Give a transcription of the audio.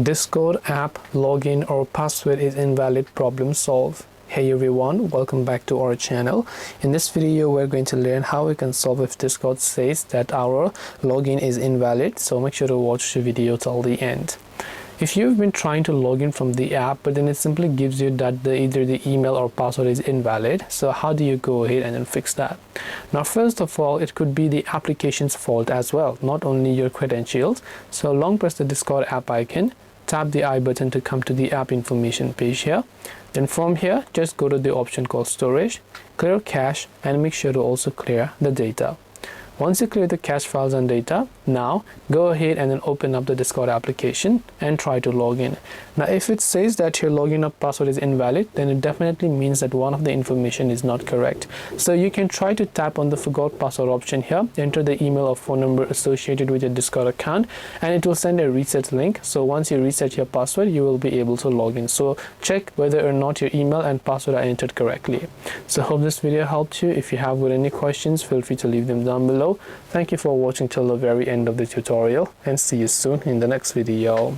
Discord app login or password is invalid, problem solve. Hey everyone, welcome back to our channel. In this video we're going to learn how we can solve if Discord says that our login is invalid, so make sure to watch the video till the end. If you've been trying to log in from the app but then it simply gives you that either the email or password is invalid, so how do you go ahead and then fix that? Now first of all, it could be the application's fault as well, not only your credentials. So long press the Discord app icon, tap the I button to come to the app information page here. Then from here, just go to the option called storage, clear cache, and make sure to also clear the data. Once you clear the cache files and data, now go ahead and then open up the Discord application and try to log in. Now if it says that your login or password is invalid, then it definitely means that one of the information is not correct. So you can try to tap on the forgot password option here, enter the email or phone number associated with your Discord account, and it will send a reset link. So once you reset your password, you will be able to log in. So check whether or not your email and password are entered correctly. So hope this video helped you. If you have got any questions, feel free to leave them down below. Thank you for watching till the very end of the tutorial, and see you soon in the next video.